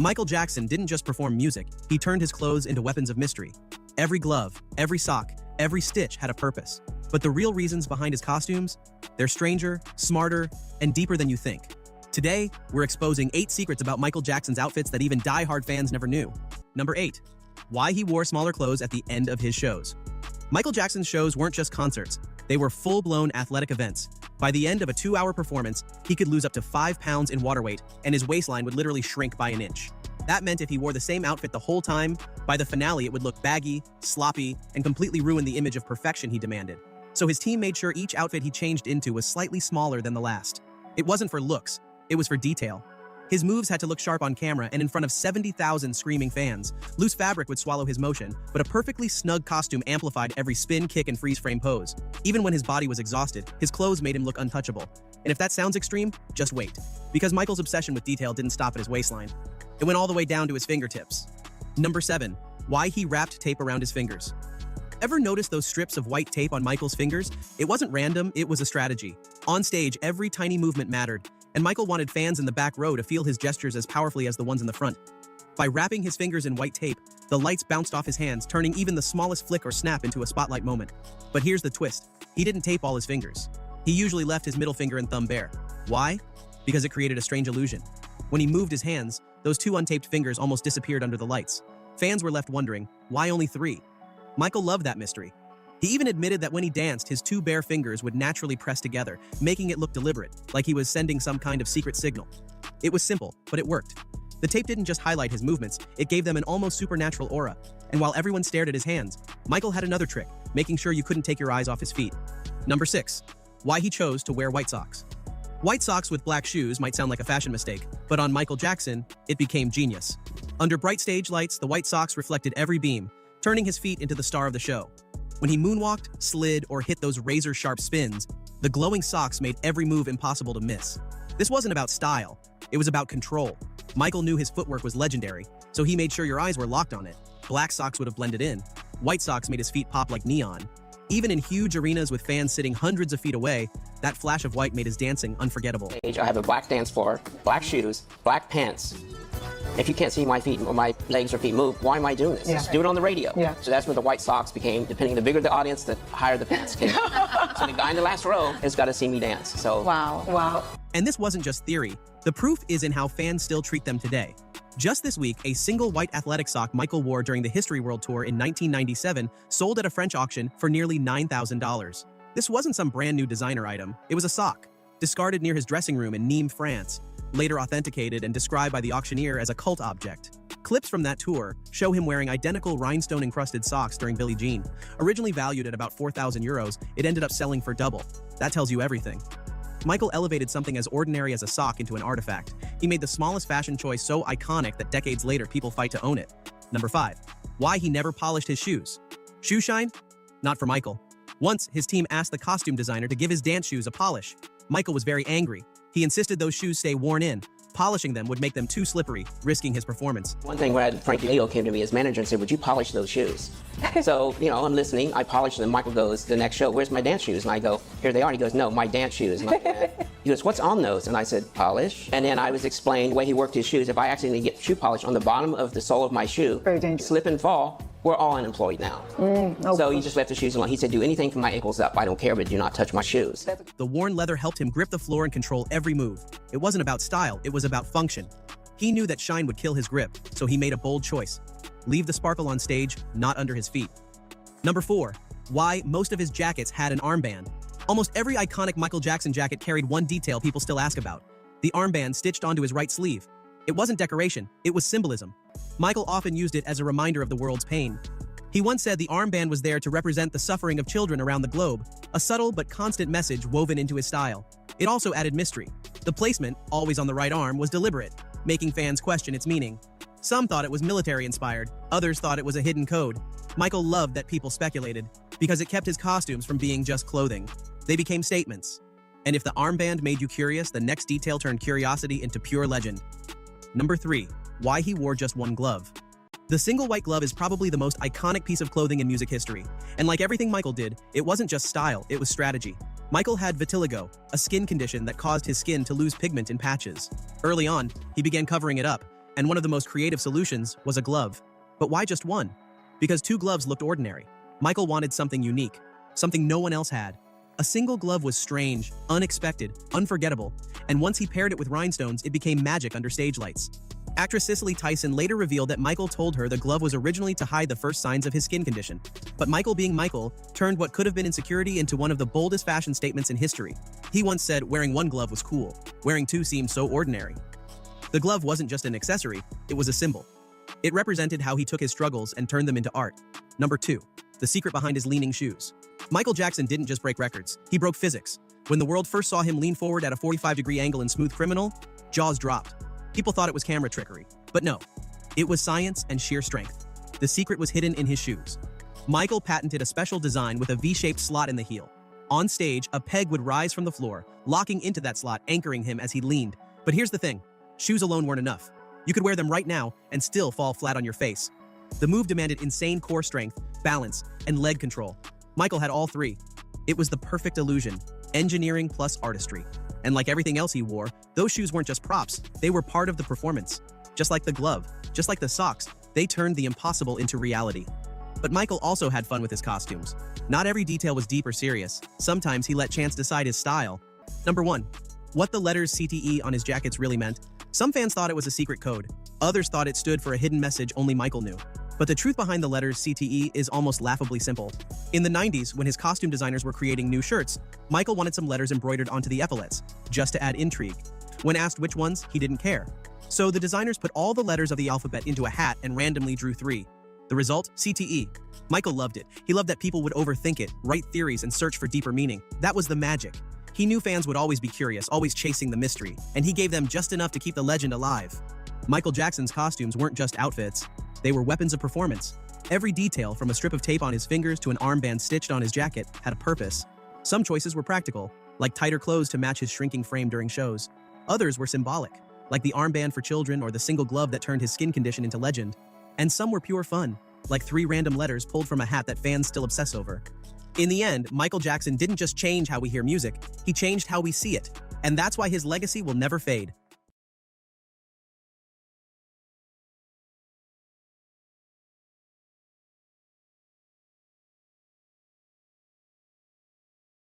Michael Jackson didn't just perform music, he turned his clothes into weapons of mystery. Every glove, every sock, every stitch had a purpose. But the real reasons behind his costumes? They're stranger, smarter, and deeper than you think. Today, we're exposing 8 secrets about Michael Jackson's outfits that even die-hard fans never knew. Number 8. Why he wore smaller clothes at the end of his shows. Michael Jackson's shows weren't just concerts, they were full-blown athletic events. By the end of a 2-hour performance, he could lose up to 5 pounds in water weight, and his waistline would literally shrink by an inch. That meant if he wore the same outfit the whole time, by the finale it would look baggy, sloppy, and completely ruin the image of perfection he demanded. So his team made sure each outfit he changed into was slightly smaller than the last. It wasn't for looks, it was for detail. His moves had to look sharp on camera and in front of 70,000 screaming fans. Loose fabric would swallow his motion, but a perfectly snug costume amplified every spin, kick, and freeze-frame pose. Even when his body was exhausted, his clothes made him look untouchable. And if that sounds extreme, just wait. Because Michael's obsession with detail didn't stop at his waistline. It went all the way down to his fingertips. Number 7. Why he wrapped tape around his fingers. Ever notice those strips of white tape on Michael's fingers? It wasn't random, it was a strategy. On stage, every tiny movement mattered, and Michael wanted fans in the back row to feel his gestures as powerfully as the ones in the front. By wrapping his fingers in white tape, the lights bounced off his hands, turning even the smallest flick or snap into a spotlight moment. But here's the twist. He didn't tape all his fingers. He usually left his middle finger and thumb bare. Why? Because it created a strange illusion. When he moved his hands, those 2 untaped fingers almost disappeared under the lights. Fans were left wondering, why only 3? Michael loved that mystery. He even admitted that when he danced, his 2 bare fingers would naturally press together, making it look deliberate, like he was sending some kind of secret signal. It was simple, but it worked. The tape didn't just highlight his movements, it gave them an almost supernatural aura. And while everyone stared at his hands, Michael had another trick, making sure you couldn't take your eyes off his feet. Number 6. Why he chose to wear white socks. White socks with black shoes might sound like a fashion mistake, but on Michael Jackson, it became genius. Under bright stage lights, the white socks reflected every beam, turning his feet into the star of the show. When he moonwalked, slid, or hit those razor-sharp spins, the glowing socks made every move impossible to miss. This wasn't about style, it was about control. Michael knew his footwork was legendary, so he made sure your eyes were locked on it. Black socks would have blended in. White socks made his feet pop like neon. Even in huge arenas with fans sitting hundreds of feet away, that flash of white made his dancing unforgettable. I have a black dance floor, black shoes, black pants. If you can't see my feet or my legs or feet move, why am I doing this? Yeah. Just do it on the radio. Yeah. So that's where the white socks became, depending, the bigger the audience, the higher the pants came. So the guy in the last row has got to see me dance. So Wow. And this wasn't just theory. The proof is in how fans still treat them today. Just this week, a single white athletic sock Michael wore during the History World Tour in 1997 sold at a French auction for nearly $9,000. This wasn't some brand new designer item, it was a sock, discarded near his dressing room in Nîmes, France, later authenticated and described by the auctioneer as a cult object. Clips from that tour show him wearing identical rhinestone-encrusted socks during Billie Jean. Originally valued at about 4,000 euros, it ended up selling for double. That tells you everything. Michael elevated something as ordinary as a sock into an artifact. He made the smallest fashion choice so iconic that decades later people fight to own it. Number 5. Why he never polished his shoes. Shoe shine? Not for Michael. Once, his team asked the costume designer to give his dance shoes a polish. Michael was very angry. He insisted those shoes stay worn in. Polishing them would make them too slippery, risking his performance. one thing when Frankie Leo came to me as manager and said, would you polish those shoes? So, I'm listening, I polish them. Michael goes, the next show, where's my dance shoes? And I go, here they are. And he goes, no, my dance shoes. And he goes, what's on those? And I said, polish. And then I was explaining the way he worked his shoes. If I accidentally get shoe polish on the bottom of the sole of my shoe, Very dangerous. slip and fall, we're all unemployed now. So he just left the shoes alone. He said, do anything from my ankles up. I don't care, but do not touch my shoes. The worn leather helped him grip the floor and control every move. It wasn't about style, it was about function. He knew that shine would kill his grip, so he made a bold choice. Leave the sparkle on stage, not under his feet. Number 4. Why most of his jackets had an armband. Almost every iconic Michael Jackson jacket carried one detail people still ask about. The armband stitched onto his right sleeve. It wasn't decoration, it was symbolism. Michael often used it as a reminder of the world's pain. He once said the armband was there to represent the suffering of children around the globe, a subtle but constant message woven into his style. It also added mystery. The placement, always on the right arm, was deliberate, making fans question its meaning. Some thought it was military-inspired, others thought it was a hidden code. Michael loved that people speculated, because it kept his costumes from being just clothing. They became statements. And if the armband made you curious, the next detail turned curiosity into pure legend. Number 3. Why he wore just one glove. The single white glove is probably the most iconic piece of clothing in music history. And like everything Michael did, it wasn't just style, it was strategy. Michael had vitiligo, a skin condition that caused his skin to lose pigment in patches. Early on, he began covering it up, And one of the most creative solutions was a glove. But why just one? Because two gloves looked ordinary. Michael wanted something unique, something no one else had. A single glove was strange, unexpected, unforgettable, and once he paired it with rhinestones, it became magic under stage lights. Actress Cicely Tyson later revealed that Michael told her the glove was originally to hide the first signs of his skin condition. But Michael, being Michael, turned what could have been insecurity into one of the boldest fashion statements in history. He once said wearing one glove was cool, wearing two seemed so ordinary. The glove wasn't just an accessory, it was a symbol. It represented how he took his struggles and turned them into art. Number 2. The secret behind his leaning shoes. Michael Jackson didn't just break records, he broke physics. When the world first saw him lean forward at a 45-degree angle in Smooth Criminal, jaws dropped. People thought it was camera trickery, but no. It was science and sheer strength. The secret was hidden in his shoes. Michael patented a special design with a V-shaped slot in the heel. On stage, a peg would rise from the floor, locking into that slot, anchoring him as he leaned. But here's the thing, shoes alone weren't enough. You could wear them right now and still fall flat on your face. The move demanded insane core strength, balance, and leg control. Michael had all three. It was the perfect illusion, engineering plus artistry. And like everything else he wore, those shoes weren't just props, they were part of the performance. Just like the glove, just like the socks, they turned the impossible into reality. But Michael also had fun with his costumes. Not every detail was deep or serious. Sometimes he let chance decide his style. Number 1. What the letters CTE on his jackets really meant. Some fans thought it was a secret code. Others thought it stood for a hidden message only Michael knew. But the truth behind the letters CTE is almost laughably simple. In the 90s, when his costume designers were creating new shirts, Michael wanted some letters embroidered onto the epaulets, just to add intrigue. When asked which ones, he didn't care. So the designers put all the letters of the alphabet into a hat and randomly drew 3. The result? CTE. Michael loved it. He loved that people would overthink it, write theories, and search for deeper meaning. That was the magic. He knew fans would always be curious, always chasing the mystery, and he gave them just enough to keep the legend alive. Michael Jackson's costumes weren't just outfits. They were weapons of performance. Every detail, from a strip of tape on his fingers to an armband stitched on his jacket, had a purpose. Some choices were practical, like tighter clothes to match his shrinking frame during shows. Others were symbolic, like the armband for children or the single glove that turned his skin condition into legend. And some were pure fun, like 3 random letters pulled from a hat that fans still obsess over. In the end, Michael Jackson didn't just change how we hear music, he changed how we see it. And that's why his legacy will never fade.